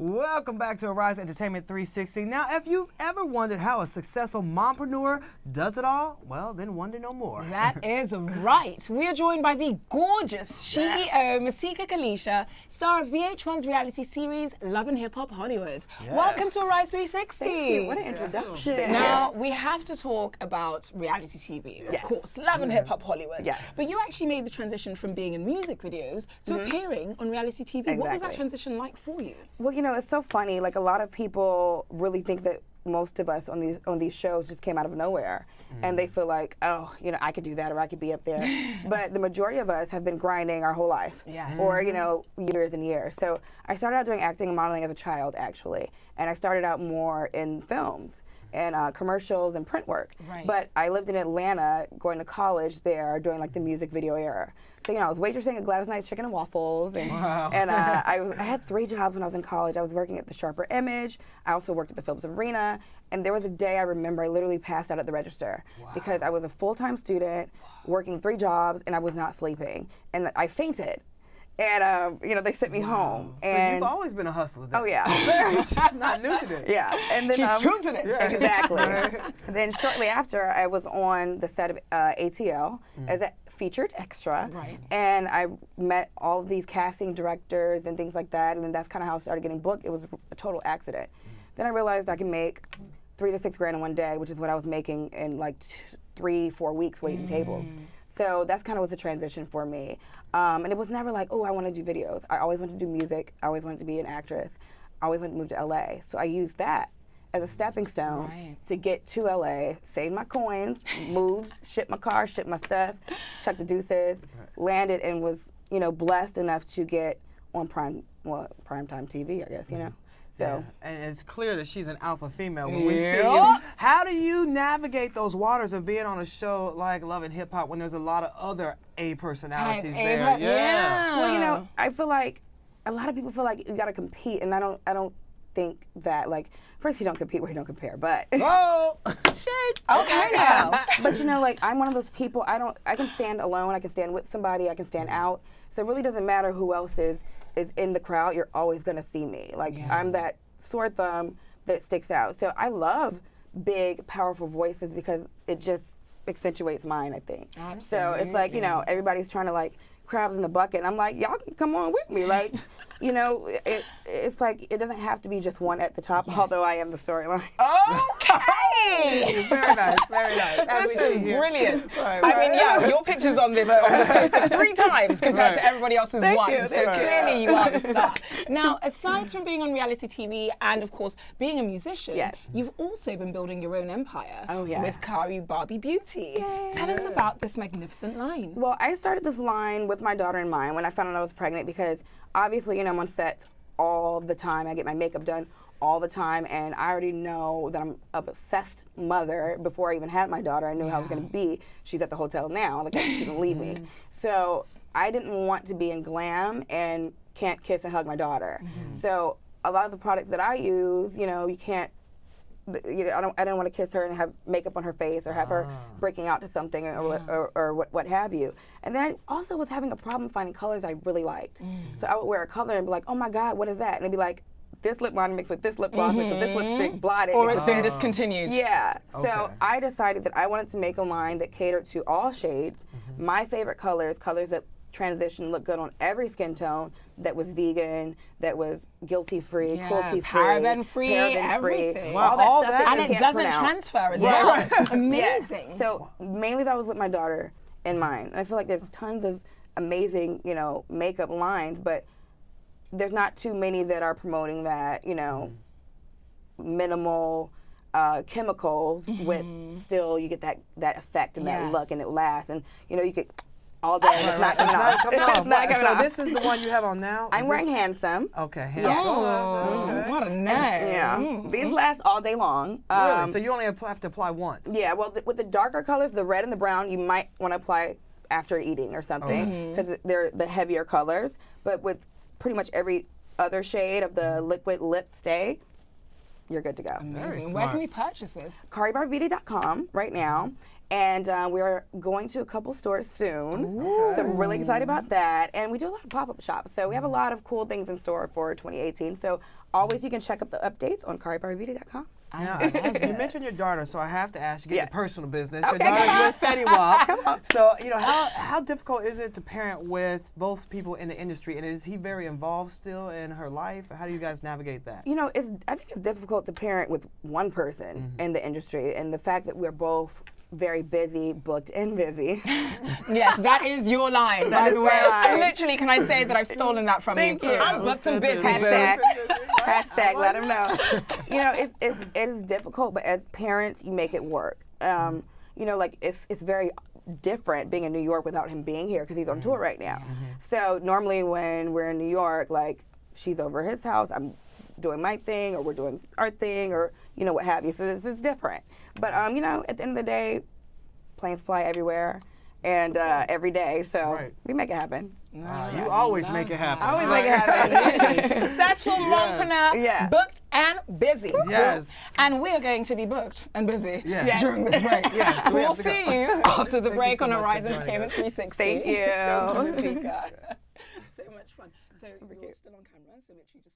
Welcome back to Arise Entertainment 360. Now, if you've ever wondered how a successful mompreneur does it all, well, then wonder no more. That is right. We are joined by the gorgeous CEO, Masika Kalysha, star of VH1's reality series, Love and Hip Hop Hollywood. Yes. Welcome to Arise 360. Thank you. What an introduction. Now, we have to talk about reality TV, of course, Love and Hip Hop Hollywood. Yes. But you actually made the transition from being in music videos to appearing on reality TV. What was that Exactly. transition like for you? Well, you know, it's so funny. Like, a lot of people really think that most of us on these shows just came out of nowhere, and they feel like, oh, you know, I could do that or I could be up there. But the majority of us have been grinding our whole life, or you know, years and years. So I started out doing acting and modeling as a child, actually, and I started out more in films and commercials and print work. Right. But I lived in Atlanta, going to college there, during like the music video era. So, you know, I was waitressing at Gladys Knight's Chicken and Waffles, and, I had 3 jobs when I was in college. I was working at the Sharper Image. I also worked at the Phillips Arena. And there was a day I remember I literally passed out at the register because I was a full-time student working 3 jobs, and I was not sleeping. And I fainted. And, you know, they sent me home. So And you've always been a hustler then. oh, yeah. She's not new to this. Yeah. And then, She's true to this. Yeah. Exactly. Then shortly after, I was on the set of ATL as a featured extra. Right. And I met all of these casting directors and things like that. And then that's kind of how I started getting booked. It was a total accident. Then I realized I can make $3 to $6 grand in one day, which is what I was making in like 3-4 weeks waiting tables. So that's kind of was a transition for me. And it was never like, oh, I want to do videos. I always wanted to do music. I always wanted to be an actress. I always wanted to move to LA. So I used that as a stepping stone to get to LA, save my coins, moved, shipped my car, shipped my stuff, chucked the deuces, landed, and was, you know, blessed enough to get on primetime TV, I guess, you know. So. And it's clear that she's an alpha female when we see you. How do you navigate those waters of being on a show like Love and Hip Hop when there's a lot of other A personalities there? Well, you know, I feel like a lot of people feel like you gotta compete, and I don't think that. Like, first, you don't compete where you don't compare, but. Oh, shade. Okay now. But you know, like, I'm one of those people. I can stand alone. I can stand with somebody. I can stand out. So it really doesn't matter who else is in the crowd. You're always gonna see me. Like, I'm that sore thumb that sticks out. So I love big, powerful voices because it just accentuates mine, I think. Absolutely. So it's like, you know, everybody's trying to like crabs in the bucket. And I'm like, y'all can come on with me. Like, you know, it's like, it doesn't have to be just one at the top, although I am the storyline. Okay. Very nice, very nice. As This we see is here. brilliant. Right, I mean, yeah, your picture's on this poster 3 times compared to everybody else's one. you, So thank you. clearly you are the star. Now, aside from being on reality TV and, of course, being a musician, you've also been building your own empire with Kari Barbie Beauty. Yay. Tell us about this magnificent line. Well, I started this line with my daughter in mind when I found out I was pregnant because obviously, you know, I'm on sets all the time. I get my makeup done all the time, and I already know that I'm an obsessed mother. Before I even had my daughter, I knew how I was going to be. She's at the hotel now. Like, she didn't leave me. So I didn't want to be in glam and can't kiss and hug my daughter. So a lot of the products that I use, you know, you can't, you know, I don't want to kiss her and have makeup on her face or have her breaking out to something or what have you. And then I also was having a problem finding colors I really liked. So I would wear a color and be like, oh my God, what is that? And it'd be like, this lip liner mixed with this lip gloss mixed with this lipstick, blotted. Or it's been discontinued. Yeah. So I decided that I wanted to make a line that catered to all shades. My favorite colors that transition, look good on every skin tone, that was vegan, that was guilty-free, cruelty-free, paraben-free, paraben-free. everything. Wow, all that stuff that And you it can't doesn't pronounce. transfer as well. It's amazing. Yes. So mainly that was with my daughter in mind. And I feel like there's tons of amazing, you know, makeup lines, but there's not too many that are promoting that, you know, minimal chemicals with still you get that effect and that look and it lasts. And, you know, you could all day and it's not coming off. It's not coming So off. this is the one you have on now? I'm wearing Handsome. Okay, Yeah. handsome. Oh, what a name. Yeah. These last all day long. Really? So you only have to apply once? Yeah, well, with the darker colors, the red and the brown, you might want to apply after eating or something because they're the heavier colors. But with pretty much every other shade of the liquid lip stay, you're good to go. Amazing. Very Where smart. can we purchase this? KariBarbieBeauty.com right now. And we're going to a couple stores soon. Ooh. So I'm really excited about that. And we do a lot of pop-up shops. So we have a lot of cool things in store for 2018. So always you can check up the updates on KariBarbieBeauty.com. Now, you mentioned your daughter, so I have to ask you, get your personal business. Your daughter's with Fetty Wap. Come on. So, how difficult is it to parent with both people in the industry, and is he very involved still in her life? How do you guys navigate that? I think it's difficult to parent with one person in the industry, and the fact that we're both very busy, booked and busy. Yes, that is your line, by the way. Literally, can I say that I've stolen that from you? I'm booked and busy. Hashtag let them know. It is difficult, but as parents, you make it work. It's very different being in New York without him being here because he's on tour right now. So normally when we're in New York, like she's over his house, I'm doing my thing, or we're doing our thing, or what have you. So this is different. But at the end of the day, planes fly everywhere and every day. So we make it happen. You always make it happen. I always make it happen. Successful mompreneur, booked and busy. Yes. And we are going to be booked and busy during this break. Yes. We'll see you after the break on Horizon Entertainment 360. Thank you. Thank you, Masika. So much fun. So you're still on camera, so literally just